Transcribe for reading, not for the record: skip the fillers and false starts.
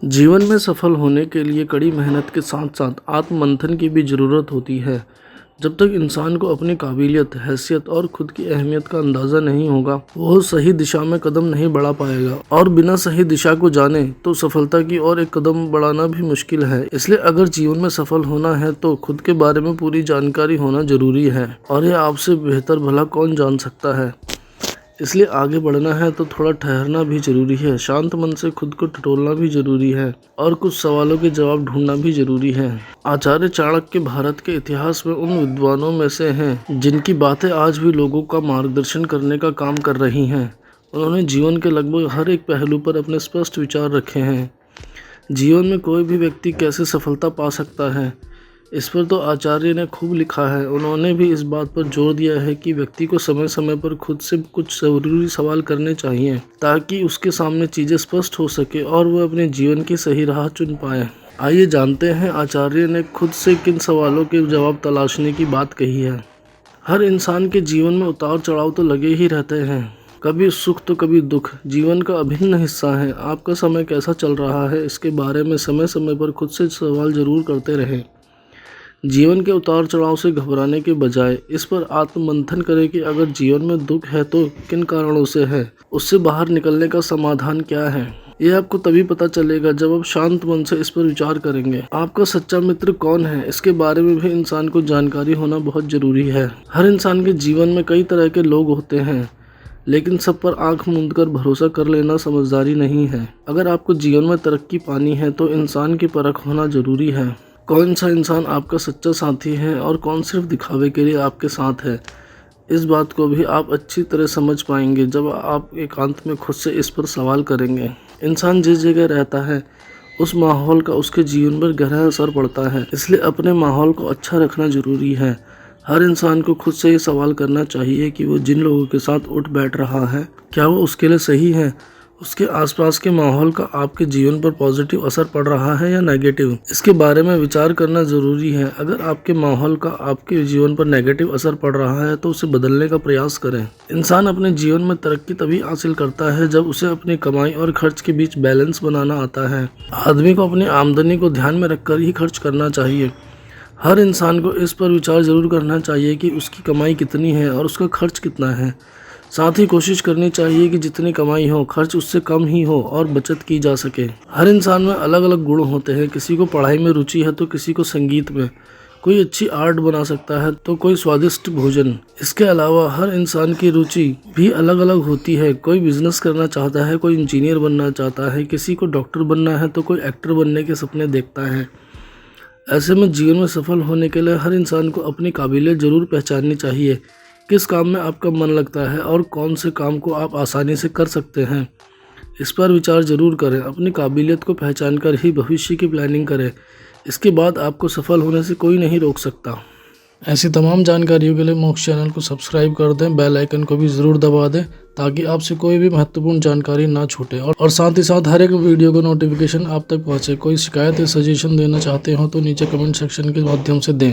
जीवन में सफल होने के लिए कड़ी मेहनत के साथ साथ आत्ममंथन की भी ज़रूरत होती है। जब तक इंसान को अपनी काबिलियत, हैसियत और खुद की अहमियत का अंदाज़ा नहीं होगा, वो सही दिशा में कदम नहीं बढ़ा पाएगा और बिना सही दिशा को जाने तो सफलता की ओर एक कदम बढ़ाना भी मुश्किल है। इसलिए अगर जीवन में सफल होना है तो खुद के बारे में पूरी जानकारी होना जरूरी है और ये आपसे बेहतर भला कौन जान सकता है। इसलिए आगे बढ़ना है तो थोड़ा ठहरना भी ज़रूरी है, शांत मन से खुद को टटोलना भी ज़रूरी है और कुछ सवालों के जवाब ढूंढना भी ज़रूरी है। आचार्य चाणक्य भारत के इतिहास में उन विद्वानों में से हैं जिनकी बातें आज भी लोगों का मार्गदर्शन करने का काम कर रही हैं। उन्होंने जीवन के लगभग हर एक पहलू पर अपने स्पष्ट विचार रखे हैं। जीवन में कोई भी व्यक्ति कैसे सफलता पा सकता है, इस पर तो आचार्य ने खूब लिखा है। उन्होंने भी इस बात पर जोर दिया है कि व्यक्ति को समय समय पर खुद से कुछ ज़रूरी सवाल करने चाहिए ताकि उसके सामने चीज़ें स्पष्ट हो सके और वह अपने जीवन की सही राह चुन पाए। आइए जानते हैं आचार्य ने खुद से किन सवालों के जवाब तलाशने की बात कही है। हर इंसान के जीवन में उतार चढ़ाव तो लगे ही रहते हैं, कभी सुख तो कभी दुख जीवन का अभिन्न हिस्सा है। आपका समय कैसा चल रहा है, इसके बारे में समय समय पर खुद से सवाल जरूर करते रहें। जीवन के उतार चढ़ाव से घबराने के बजाय इस पर आत्ममंथन करें कि अगर जीवन में दुख है तो किन कारणों से है, उससे बाहर निकलने का समाधान क्या है। यह आपको तभी पता चलेगा जब आप शांत मन से इस पर विचार करेंगे। आपका सच्चा मित्र कौन है, इसके बारे में भी इंसान को जानकारी होना बहुत जरूरी है। हर इंसान के जीवन में कई तरह के लोग होते हैं, लेकिन सब पर आंख मूंद कर भरोसा कर लेना समझदारी नहीं है। अगर आपको जीवन में तरक्की पानी है तो इंसान की परख होना जरूरी है। कौन सा इंसान आपका सच्चा साथी है और कौन सिर्फ दिखावे के लिए आपके साथ है, इस बात को भी आप अच्छी तरह समझ पाएंगे जब आप एकांत में खुद से इस पर सवाल करेंगे। इंसान जिस जगह रहता है उस माहौल का उसके जीवन पर गहरा असर पड़ता है, इसलिए अपने माहौल को अच्छा रखना जरूरी है। हर इंसान को खुद से ये सवाल करना चाहिए कि वो जिन लोगों के साथ उठ बैठ रहा है क्या वो उसके लिए सही है। उसके आसपास के माहौल का आपके जीवन पर पॉजिटिव असर पड़ रहा है या नेगेटिव, इसके बारे में विचार करना ज़रूरी है। अगर आपके माहौल का आपके जीवन पर नेगेटिव असर पड़ रहा है तो उसे बदलने का प्रयास करें। इंसान अपने जीवन में तरक्की तभी हासिल करता है जब उसे अपनी कमाई और खर्च के बीच बैलेंस बनाना आता है। आदमी को अपनी आमदनी को ध्यान में रखकर ही खर्च करना चाहिए। हर इंसान को इस पर विचार ज़रूर करना चाहिए कि उसकी कमाई कितनी है और उसका खर्च कितना है। साथ ही कोशिश करनी चाहिए कि जितनी कमाई हो खर्च उससे कम ही हो और बचत की जा सके। हर इंसान में अलग अलग गुण होते हैं, किसी को पढ़ाई में रुचि है तो किसी को संगीत में, कोई अच्छी आर्ट बना सकता है तो कोई स्वादिष्ट भोजन। इसके अलावा हर इंसान की रुचि भी अलग अलग होती है। कोई बिजनेस करना चाहता है, कोई इंजीनियर बनना चाहता है, किसी को डॉक्टर बनना है तो कोई एक्टर बनने के सपने देखता है। ऐसे में जीवन में सफल होने के लिए हर इंसान को अपनी काबिलियत जरूर पहचाननी चाहिए। किस काम में आपका मन लगता है और कौन से काम को आप आसानी से कर सकते हैं, इस पर विचार जरूर करें। अपनी काबिलियत को पहचान कर ही भविष्य की प्लानिंग करें, इसके बाद आपको सफल होने से कोई नहीं रोक सकता। ऐसी तमाम जानकारियों के लिए मोक्ष चैनल को सब्सक्राइब कर दें, बेल आइकन को भी ज़रूर दबा दें ताकि आपसे कोई भी महत्वपूर्ण जानकारी ना छूटे और साथ ही साथ हर एक वीडियो का नोटिफिकेशन आप तक पहुँचे। कोई शिकायत या सजेशन देना चाहते हो तो नीचे कमेंट सेक्शन के माध्यम से दें।